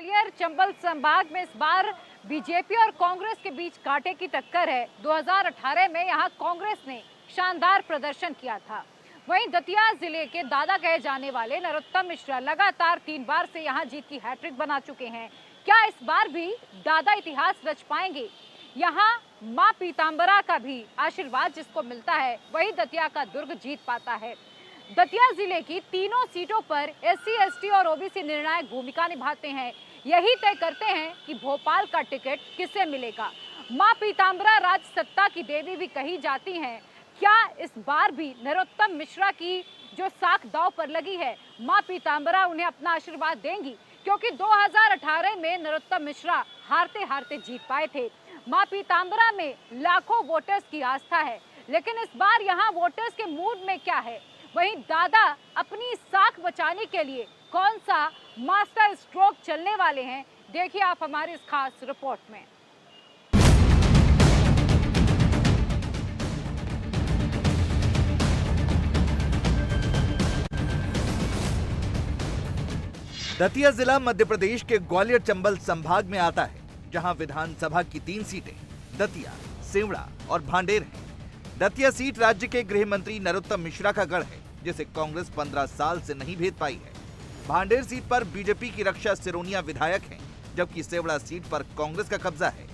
ग्वालियर चंबल संभाग में इस बार बीजेपी और कांग्रेस के बीच कांटे की टक्कर है। 2018 में यहां कांग्रेस ने शानदार प्रदर्शन किया था। वहीं दतिया जिले के दादा कहे जाने वाले नरोत्तम मिश्रा लगातार 3 बार से यहां जीत की हैट्रिक बना चुके हैं। क्या इस बार भी दादा इतिहास रच पाएंगे? यहाँ मां पीतांबरा का भी आशीर्वाद जिसको मिलता है वही दतिया का दुर्ग जीत पाता है। दतिया जिले की तीनों सीटों पर एससी, एसटी और ओबीसी निर्णायक भूमिका निभाते हैं। यही तय करते हैं कि भोपाल का टिकट किसे मिलेगा। मां पीतांबरा राज सत्ता की देवी भी कही जाती हैं। क्या इस बार भी नरोत्तम मिश्रा की जो साख दांव पर लगी है, मां पीतांबरा उन्हें अपना आशीर्वाद देंगी? क्योंकि 2018 में नरोत्तम मिश्रा हारते हारते जीत पाए थे। मां पीतांबरा में लाखों वोटर्स की आस्था है, लेकिन इस बार यहाँ वोटर्स के मूड में क्या है? वहीं दादा अपनी साख बचाने के लिए कौन सा मास्टर स्ट्रोक चलने वाले हैं, देखिए आप हमारी इस खास रिपोर्ट में। दतिया जिला मध्य प्रदेश के ग्वालियर चंबल संभाग में आता है, जहां विधानसभा की 3 सीटें दतिया, सेवड़ा और भांडेर हैं। दतिया सीट राज्य के गृह मंत्री नरोत्तम मिश्रा का गढ़ है, जिसे कांग्रेस 15 साल से नहीं भेद पाई है। भांडेर सीट पर बीजेपी की रक्षा सिरोनिया विधायक हैं, जबकि सेवड़ा सीट पर कांग्रेस का कब्जा है।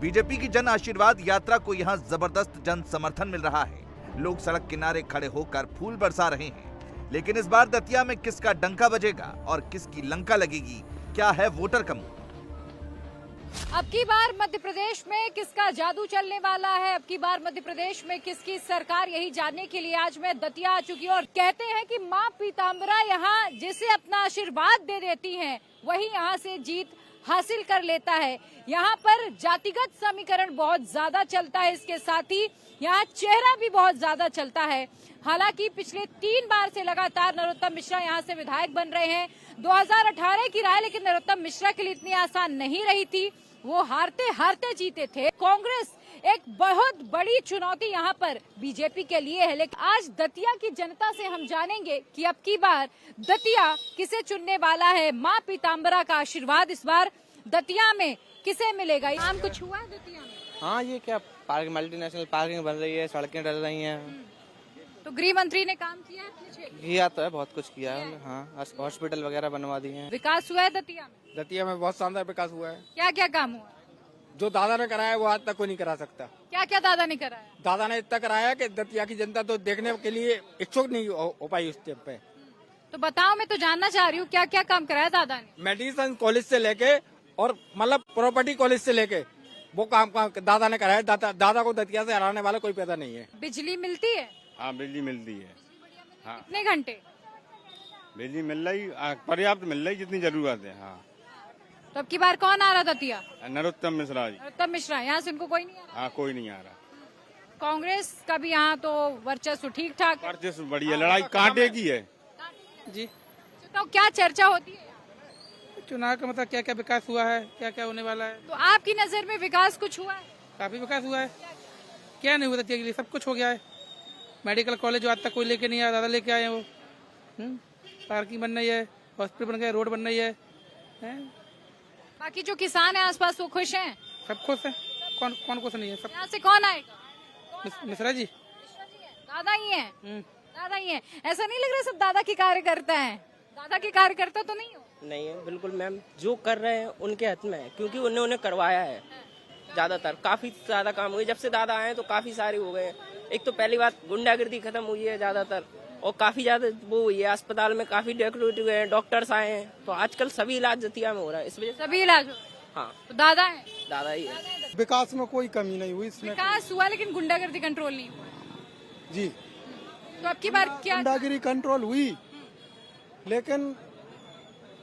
बीजेपी की जन आशीर्वाद यात्रा को यहां जबरदस्त जन समर्थन मिल रहा है। लोग सड़क किनारे खड़े होकर फूल बरसा रहे हैं। लेकिन इस बार दतिया में किसका डंका बजेगा और किसकी लंका लगेगी? क्या है वोटर का मुंह? अब की बार मध्य प्रदेश में किसका जादू चलने वाला है? अब की बार मध्य प्रदेश में किसकी सरकार? यही जानने के लिए आज मैं दतिया आ चुकी हूँ। और कहते हैं कि मां पीतांबरा यहाँ जिसे अपना आशीर्वाद दे देती हैं, वही यहाँ से जीत हासिल कर लेता है। यहाँ पर जातिगत समीकरण बहुत ज्यादा चलता है, इसके साथ ही यहाँ चेहरा भी बहुत ज्यादा चलता है। हालांकि पिछले 3 बार से लगातार नरोत्तम मिश्रा यहाँ से विधायक बन रहे हैं। 2018 की राय लेकिन नरोत्तम मिश्रा के लिए इतनी आसान नहीं रही थी, वो हारते हारते जीते थे। कांग्रेस एक बहुत बड़ी चुनौती यहाँ पर बीजेपी के लिए है। लेकिन आज दतिया की जनता से हम जानेंगे कि अब की बार दतिया किसे चुनने वाला है। मां पीतांबरा का आशीर्वाद इस बार दतिया में किसे मिलेगा? नाम कुछ हुआ है दतिया में? हाँ, ये क्या पार्क, मल्टीनेशनल पार्किंग बन रही है, सड़कें डल रही हैं। तो गृह मंत्री ने काम किया है अपने क्षेत्र में? किया तो है, बहुत कुछ किया है। हाँ, हॉस्पिटल वगैरह बनवा दिए हैं। विकास हुआ है दतिया में? दतिया में बहुत शानदार विकास हुआ है। क्या क्या काम हुआ? जो दादा ने कराया वो आज तक कोई नहीं करा सकता। क्या क्या दादा ने कराया? दादा ने इतना कराया कि दतिया की जनता तो देखने के लिए इच्छुक नहीं हो पाई उस टाइम पे। तो बताओ, मैं तो जानना चाह रही हूँ क्या क्या काम कराया दादा ने? मेडिसिन कॉलेज से लेके और मतलब प्रॉपर्टी कॉलेज से लेके वो काम दादा ने कराया। दादा को दतिया से हराने वाला कोई पैदा नहीं है। बिजली मिलती है? हाँ, बिजली मिलती है। हाँ, कितने घंटे? बिजली मिल रही, पर्याप्त मिल रही जितनी जरूरत है। हाँ। तो अब की बार कौन आ रहा दतिया? नरोत्तम मिश्रा जी। नरोत्तम मिश्रा, यहाँ से उनको कोई नहीं आ रहा? हाँ, कोई नहीं आ रहा। कांग्रेस का भी यहाँ तो वर्चस्व ठीक ठाक है। वर्चस्व बढ़िया, लड़ाई कांटे की है जी। तो क्या चर्चा होती है? चुनाव का मतलब क्या क्या विकास हुआ है, क्या क्या होने वाला है? तो आपकी नजर में विकास कुछ हुआ है? काफी विकास हुआ है। क्या नहीं हुआ दतिया के लिए? सब कुछ हो गया है। मेडिकल कॉलेज जो आज तक कोई लेके नहीं आया, दादा लेके आए हैं वो। पार्किंग बन रही है, हॉस्पिटल बन गया, रोड बन रही है। बाकी जो किसान है आसपास वो खुश हैं? सब खुश है। कौन खुश नहीं है? सब। यहाँ से कौन आएगा? मिश्रा जी। दादा ही है? दादा ही है। ऐसा नहीं लग रहा सब दादा के कार्यकर्ता हैं? दादा के कार्यकर्ता तो नहीं हो? नहीं है, बिल्कुल मैम। जो कर रहे हैं उनके हाथ में है, क्योंकि उन्हें करवाया है। ज्यादातर काफी ज्यादा काम हुए जब से दादा आए, तो काफी सारे हो गए। एक तो पहली बात गुंडागिर्दी खत्म हुई है ज्यादातर, और काफी ज्यादा वो हुई है। अस्पताल में काफी डेकोरेट हुए हैं, डॉक्टर्स आए हैं, तो आजकल सभी इलाज दतिया में हो रहा है। इस वजह से सभी इलाज हो? हाँ, तो दादा है? दादा ही है। विकास में कोई कमी नहीं हुई इसमें। विकास हुआ लेकिन गुंडागर्दी कंट्रोल नहीं हुआ जी। तो अब की बार क्या? गुंडागिरी कंट्रोल हुई, लेकिन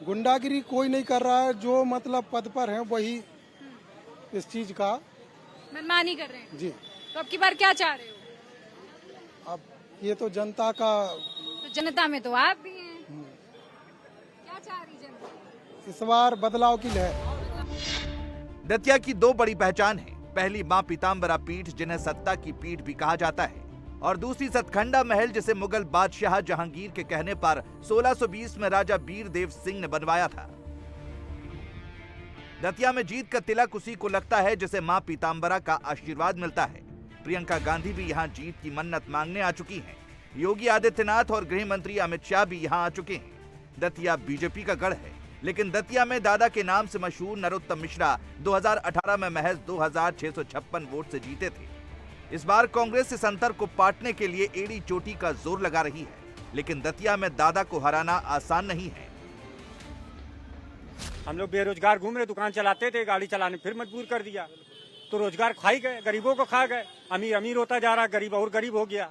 गुंडागिरी कोई नहीं कर रहा है। जो मतलब पद पर है वही इस चीज का मनमानी कर रहे हैं जी। तो अब की बार क्या चाह रहे हो? अब ये तो जनता का। तो जनता में तो आप भी हैं। क्या चाह रही जनता? इस बार बदलाव की लहर। दतिया की 2 बड़ी पहचान है। पहली मां पीतांबरा पीठ, जिन्हें सत्ता की पीठ भी कहा जाता है, और दूसरी सतखंडा महल, जिसे मुगल बादशाह जहांगीर के कहने पर 1620 में राजा बीर देव सिंह ने बनवाया था। दतिया में जीत का तिलक उसी को लगता है जिसे मां पीताम्बरा का आशीर्वाद मिलता है। प्रियंका गांधी भी यहां जीत की मन्नत मांगने आ चुकी हैं। योगी आदित्यनाथ और गृह मंत्री अमित शाह भी यहां आ चुके हैं। दतिया बीजेपी का गढ़ है, लेकिन दतिया में दादा के नाम से मशहूर नरोत्तम मिश्रा 2018 में महज 2656 वोट से जीते थे। इस बार कांग्रेस इस अंतर को पाटने के लिए एड़ी चोटी का जोर लगा रही है, लेकिन दतिया में दादा को हराना आसान नहीं है। हम लोग बेरोजगार घूम रहे, दुकान चलाते थे, गाड़ी चलाने फिर मजबूर कर दिया, तो रोजगार खा ही गए, गरीबों को खा गए। अमीर अमीर होता जा रहा, गरीब और गरीब हो गया।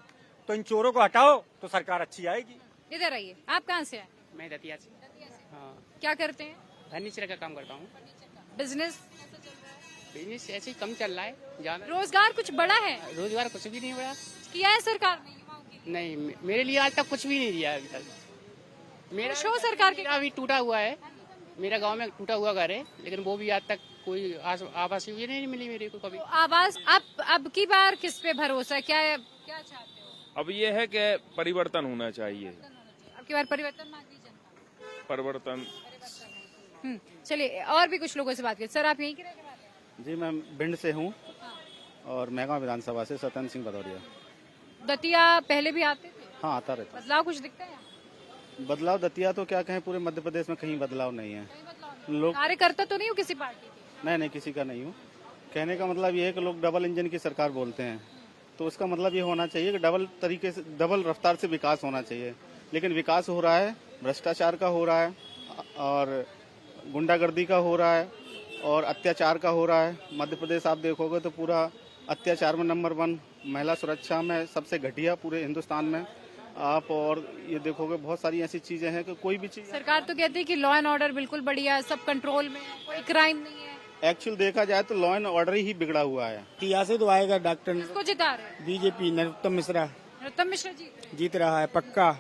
तो इन चोरों को हटाओ तो सरकार अच्छी आएगी। इधर आइए, आप कहाँ से हैं? मैं दतिया से। हाँ, क्या करते हैं? फर्नीचर का काम करता हूँ। बिजनेस बिजनेस ऐसे ही कम चल रहा है, ज्यादा रोजगार कुछ बड़ा है? रोजगार कुछ भी नहीं बढ़ा। किया है सरकार ने युवाओं के लिए? नहीं, मेरे लिए आज तक कुछ भी नहीं दिया अभी तक। मेरा शो सरकार के अभी टूटा हुआ है, मेरा गांव में टूटा हुआ घर है, लेकिन वो भी आज तक कोई आवास योजना नहीं मिली मेरे को कभी। आवाज अब की बार किस पे भरोसा है? क्या चाहते हो? अब ये है कि परिवर्तन होना चाहिए। अब की बार परिवर्तन मांगी जनता। परिवर्तन। चलिए और भी कुछ लोगों से बात करें। सर, आप यहीं के रहने वाले हैं? जी, मैं भिंड से हूँ और मेहगांव विधानसभा से सत्यन सिंह भदौरिया। दतिया पहले भी आते थे? हाँ, आता रहता। बदलाव कुछ दिखता है? बदलाव दतिया तो क्या कहें, पूरे मध्य प्रदेश में कहीं बदलाव नहीं है। लोग कार्यकर्ता तो नहीं हो किसी पार्टी के? नहीं, किसी का नहीं हूँ। कहने का मतलब ये है कि लोग डबल इंजन की सरकार बोलते हैं, तो उसका मतलब ये होना चाहिए कि डबल तरीके से, डबल रफ्तार से विकास होना चाहिए। लेकिन विकास हो रहा है, भ्रष्टाचार का हो रहा है और गुंडागर्दी का हो रहा है और अत्याचार का हो रहा है। मध्य प्रदेश आप देखोगे तो पूरा अत्याचार में नंबर 1, महिला सुरक्षा में सबसे घटिया पूरे हिंदुस्तान में आप। और ये देखोगे बहुत सारी ऐसी चीजें हैं कि कोई भी चीज, सरकार तो कहती है कि लॉ एंड ऑर्डर बिल्कुल बढ़िया, सब कंट्रोल में, कोई क्राइम नहीं है। एक्चुअल देखा जाए तो लॉ एंड ऑर्डर ही बिगड़ा हुआ है। दतिया से तो आएगा डॉक्टर। किसको जिता रहे हैं? बीजेपी, नरोत्तम मिश्रा नरोत्तम मिश्रा जीत रहा है पक्का।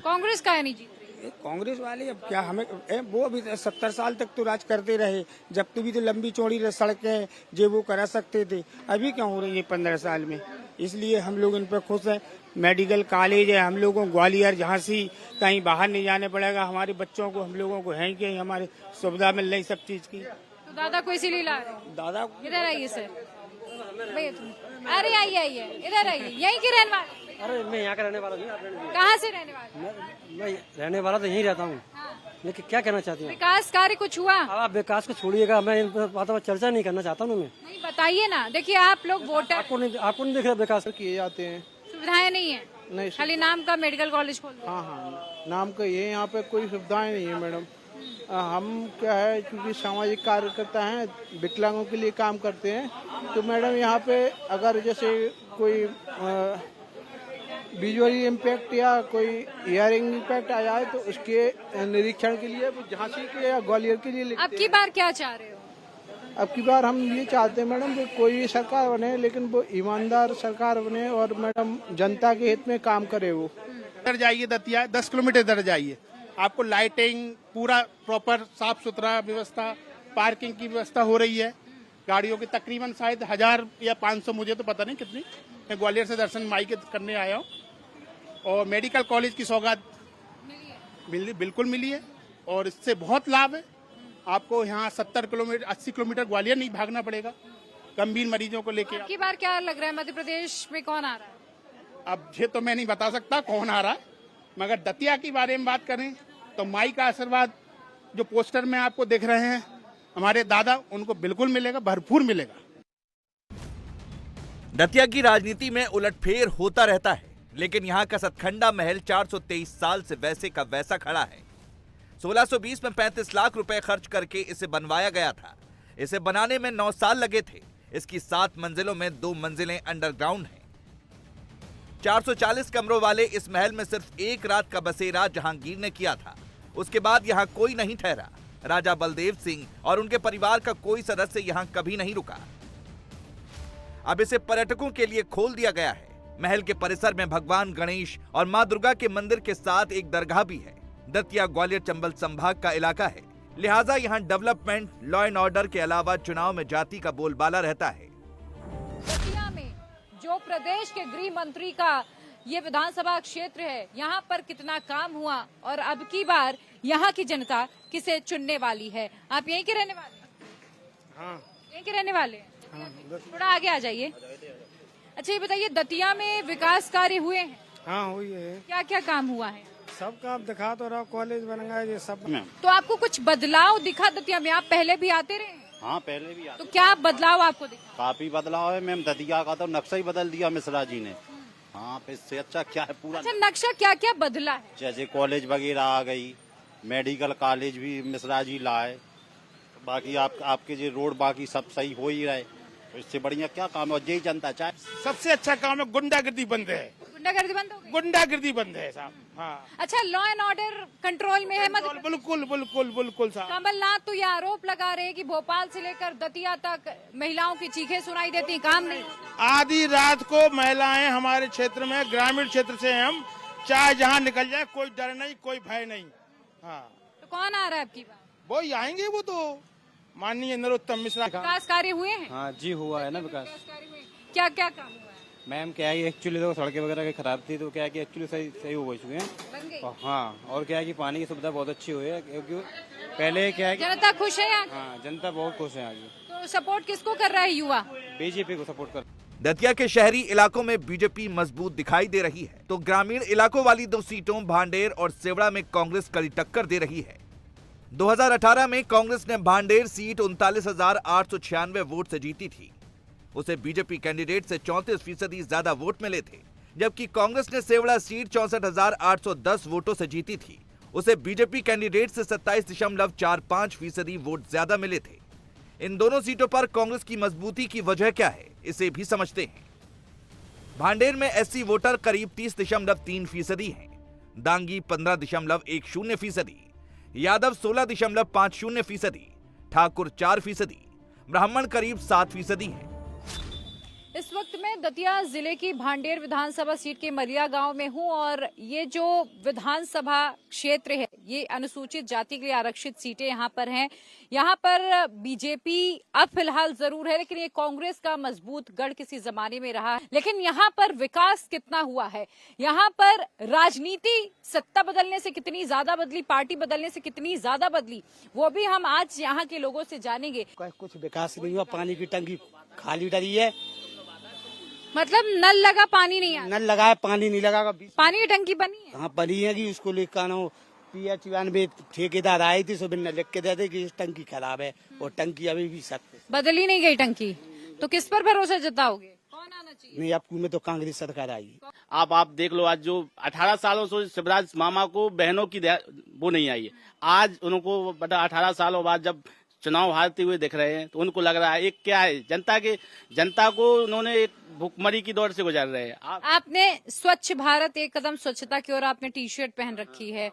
कांग्रेस का है नहीं जीत रही? कांग्रेस वाले अब क्या, हमें वो अभी 70 साल तक तो राज करते रहे, जब तो भी तो लंबी चौड़ी सड़कें जो वो करा सकते थे, अभी क्या हो रही है 15 साल में। इसलिए हम लोग इन पर खुश हैं। मेडिकल कॉलेज है हम लोगों को, ग्वालियर झांसी, कहीं बाहर नहीं जाने पड़ेगा। हमारे बच्चों को, हम लोगों को है कि हमारी सुविधा मिल रही सब चीज की। तो दादा को इसीलिए ला रहे? दादा इधर आइए सर, भैया तुम। अरे आइए, इधर आइए, यहीं के रहने वाले? अरे मैं यहाँ का रहने वाला हूँ। कहाँ से रहने वाले? मैं रहने वाला तो यहीं रहता हूँ। लेकिन क्या कहना चाहती हूँ? विकास कार्य कुछ हुआ? आप विकास को छोड़िएगा, मैं इन बातों पर चर्चा नहीं करना चाहता हूँ। मैं नहीं, बताइए ना। देखिए आप लोग वोटर, आपको नहीं दिख रहा विकास किए जाते हैं, सुविधाएं नहीं है? नहीं, खाली नाम का मेडिकल कॉलेज खोल दिया। हाँ, नाम का ये, यहाँ पे कोई सुविधाएं नहीं है मैडम। हम क्या है, क्योंकि सामाजिक कार्यकर्ता हैं, विकलांगों के लिए काम करते हैं, तो मैडम यहाँ पे अगर जैसे कोई विजुअली इम्पैक्ट या कोई हियरिंग इम्पैक्ट आ जाए तो उसके निरीक्षण के लिए झांसी के या ग्वालियर के लिए लिखते हैं। अब की बार क्या चाह रहे हो? अब की बार हम ये चाहते हैं मैडम कि कोई भी सरकार बने, लेकिन वो ईमानदार सरकार बने और मैडम जनता के हित में काम करे। वो इधर जाइए, दतिया 10 किलोमीटर इधर जाइए, आपको लाइटिंग पूरा प्रॉपर साफ सुथरा व्यवस्था, पार्किंग की व्यवस्था हो रही है। गाड़ियों की तकरीबन शायद 1000 या 500, मुझे तो पता नहीं कितनी। मैं ग्वालियर से दर्शन माई के करने आया हूँ। और मेडिकल कॉलेज की सौगात बिल्कुल मिली है और इससे बहुत लाभ है। आपको यहाँ 70 किलोमीटर 80 किलोमीटर ग्वालियर नहीं भागना पड़ेगा गंभीर मरीजों को लेके। अब की बार क्या लग रहा है, मध्य प्रदेश में कौन आ रहा है? अब ये तो मैं नहीं बता सकता कौन आ रहा है, मगर दतिया के बारे में बात करें तो माई का आशीर्वाद जो पोस्टर में आपको दिख रहे हैं, हमारे दादा, उनको बिल्कुल मिलेगा, भरपूर मिलेगा। दतिया की राजनीति में उलटफेर होता रहता है, लेकिन यहाँ का सतखंडा महल 423 साल से वैसे का वैसा खड़ा है। 1620 में 35 लाख रुपए खर्च करके इसे बनवाया गया था। इसे बनाने में 9 साल लगे थे। इसकी 7 मंजिलों में 2 मंजिलें अंडरग्राउंड हैं। 440 कमरों वाले इस महल में सिर्फ एक रात का बसेरा जहांगीर ने किया था। उसके बाद यहाँ कोई नहीं ठहरा। राजा बलदेव सिंह और उनके परिवार का कोई सदस्य यहाँ कभी नहीं रुका। अब इसे पर्यटकों के लिए खोल दिया गया है। महल के परिसर में भगवान गणेश और मां दुर्गा के मंदिर के साथ एक दरगाह भी है। दतिया ग्वालियर चंबल संभाग का इलाका है, लिहाजा यहाँ डेवलपमेंट, लॉ एंड ऑर्डर के अलावा चुनाव में जाति का बोलबाला रहता है। दतिया में जो प्रदेश के गृह मंत्री का ये विधानसभा क्षेत्र है, यहाँ पर कितना काम हुआ और अब की बार यहाँ की जनता किसे चुनने वाली है? आप यहीं के रहने वाले? हाँ यहीं के रहने वाले हैं? थोड़ा आगे आ जाइए। अच्छा ये बताइए, दतिया में विकास कार्य हुए हैं? हाँ हुई है, क्या क्या काम हुआ है? सबका आप दिखा तो रहा, कॉलेज बन गए ये सब। तो आपको कुछ बदलाव दिखा दतिया में? आप पहले भी आते रहे हैं? हाँ पहले भी तो क्या बदलाव आपको दिखा? काफी बदलाव है मैम। दतिया का तो नक्शा ही बदल दिया मिश्रा जी ने। हाँ इससे अच्छा क्या है पूरा। अच्छा नक्शा क्या क्या बदला है? जैसे कॉलेज वगैरह आ गई, मेडिकल कॉलेज भी मिश्रा जी लाए, बाकी आपके जो रोड बाकी सब सही हो ही रहे, तो इससे बढ़िया क्या काम है। यही जनता चाहे। सबसे अच्छा काम है गुंडागर्दी बंद है, गुंडागर्दी बंद हो गई? गुंडागर्दी बंद है साहब। हाँ अच्छा लॉ एंड ऑर्डर कंट्रोल में है मध्य प्रदेश? बिल्कुल बिल्कुल बिल्कुल साहब। कमलनाथ तो ये आरोप लगा रहे हैं कि भोपाल से लेकर दतिया तक महिलाओं की चीखें सुनाई देती, काम नहीं। आधी रात को महिलाएं हमारे क्षेत्र में, ग्रामीण क्षेत्र से हैं हम, चाहे जहाँ निकल जाए कोई डर नहीं, कोई भय नहीं। हाँ तो कौन आ रहा है आपकी बात? वो ही आएंगे, वो तो माननीय नरोत्तम मिश्रा। विकास कार्य हुए हैं? हाँ जी हुआ है ना विकास। क्या क्या काम हुआ है? मैम क्या है एक्चुअली तो सड़कें वगैरह की खराब थी, तो क्या है कि एक्चुअली सही हो चुके हैं। बन गई? हाँ और क्या है कि पानी की सुविधा बहुत अच्छी हुई है, क्योंकि पहले क्या है कि जनता खुश है यहाँ? हाँ जनता बहुत खुश है आगे। तो सपोर्ट किसको कर रहा है युवा? बीजेपी को सपोर्ट कर। दतिया के शहरी इलाकों में बीजेपी मजबूत दिखाई दे रही है, तो ग्रामीण इलाकों वाली 2 सीटों भांडेर और सेवड़ा में कांग्रेस कड़ी टक्कर दे रही है। 2018 में कांग्रेस ने भांडेर सीट 39,896 वोट से जीती थी। उसे बीजेपी कैंडिडेट से 34% ज्यादा वोट मिले थे, जबकि कांग्रेस ने सेवड़ा सीट 64,810 वोटों से जीती थी। उसे बीजेपी कैंडिडेट से 27.45% वोट ज्यादा मिले थे। इन दोनों सीटों पर कांग्रेस की मजबूती की वजह क्या है, इसे भी समझते हैं। भांडेर में एससी वोटर करीब 30.3% हैं, दांगी 15.10%, यादव 16.50%, ठाकुर 4%, ब्राह्मण करीब 7% हैं। इस वक्त मैं दतिया जिले की भांडेर विधानसभा सीट के मलिया गांव में हूं और ये जो विधानसभा क्षेत्र है ये अनुसूचित जाति के लिए आरक्षित सीटें यहाँ पर हैं। यहाँ पर बीजेपी अब फिलहाल जरूर है, लेकिन ये कांग्रेस का मजबूत गढ़ किसी जमाने में रहा है। लेकिन यहाँ पर विकास कितना हुआ है, यहाँ पर राजनीति सत्ता बदलने से कितनी ज्यादा बदली, पार्टी बदलने से कितनी ज्यादा बदली, वो भी हम आज यहाँ के लोगों से जानेंगे। कुछ विकास नहीं हुआ, पानी की टंकी खाली डरी है। मतलब नल लगा पानी नहीं आया? नल लगा है पानी नहीं लगा। पानी की टंकी बनी है? हाँ बनी है कि उसको लेकर PH 92 ठेकेदार आई थी, सुबह लिख के दे दे कि इस टंकी खराब है, और टंकी अभी भी सख्त है। बदली नहीं गई टंकी, तो किस पर भरोसा जताओगे? कौन आना चाहिए? नहीं आपको में तो कांग्रेस सरकार आएगी। आप देख लो, आज जो 18 सालों से शिवराज मामा को बहनों की वो नहीं आई है, आज उनको 18 सालों बाद जब चुनाव हारते हुए दिख रहे हैं, तो उनको लग रहा है एक क्या है, जनता को उन्होंने एक भुखमरी की दौर से गुजार रहे हैं। आपने स्वच्छ भारत एक कदम स्वच्छता की ओर आपने टी-शर्ट पहन रखी है,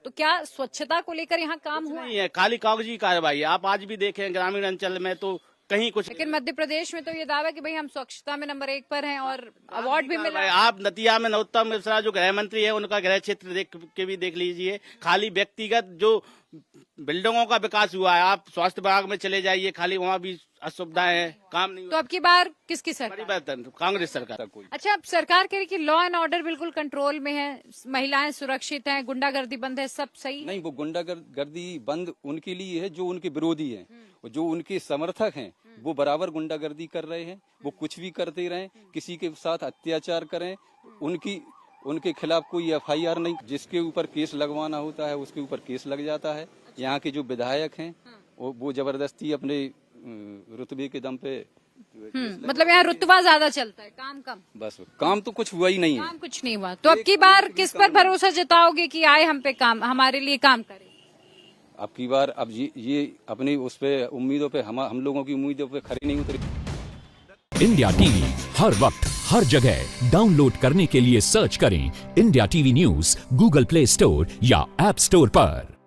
तो क्या स्वच्छता को लेकर यहाँ काम हुआ नहीं है? खाली कागजी कार्रवाई है। आप आज भी देखें ग्रामीण अंचल में तो कहीं कुछ, लेकिन मध्य प्रदेश में तो ये दावा कि भाई हम स्वच्छता में नंबर 1 पर हैं और अवार्ड भी मिला है। आप दतिया में नरोत्तम मिश्रा जो गृह मंत्री है, उनका गृह क्षेत्र देख लीजिए, खाली व्यक्तिगत जो बिल्डिंगों का विकास हुआ है। आप स्वास्थ्य विभाग में चले जाइए, खाली वहाँ भी असुविधाएं हैं, काम नहीं। तो अब की बार किसकी सरकार? परिवर्तन कांग्रेस सरकार कोई। अच्छा, अब सरकार कह रही कि लॉ एंड ऑर्डर बिल्कुल कंट्रोल में है, महिलाएं सुरक्षित हैं, गुंडागर्दी बंद है, सब सही नहीं। वो गुंडागर्दी बंद उनके लिए है जो उनके विरोधी हैं, और जो उनके समर्थक हैं वो बराबर गुंडागर्दी कर रहे हैं। वो कुछ भी करते रहें, किसी के साथ अत्याचार करें, उनके खिलाफ कोई FIR नहीं। जिसके ऊपर केस लगवाना होता है उसके ऊपर केस लग जाता है। यहाँ के जो विधायक हैं वो जबरदस्ती अपने रुतबे के दम पे मतलब यहाँ रुतबा ज्यादा चलता है, काम कम। बस काम तो कुछ हुआ ही नहीं है। काम कुछ नहीं हुआ, तो अब की बार किस पर भरोसा जताओगे कि आए हम पे काम, हमारे लिए काम करे? अब की बार अब ये अपनी उस पे उम्मीदों पे हम लोगों की उम्मीदों पे खरी नहीं उतरी। इंडिया टीवी हर वक्त हर जगह डाउनलोड करने के लिए सर्च करें India TV news Google play store या ऐप स्टोर पर।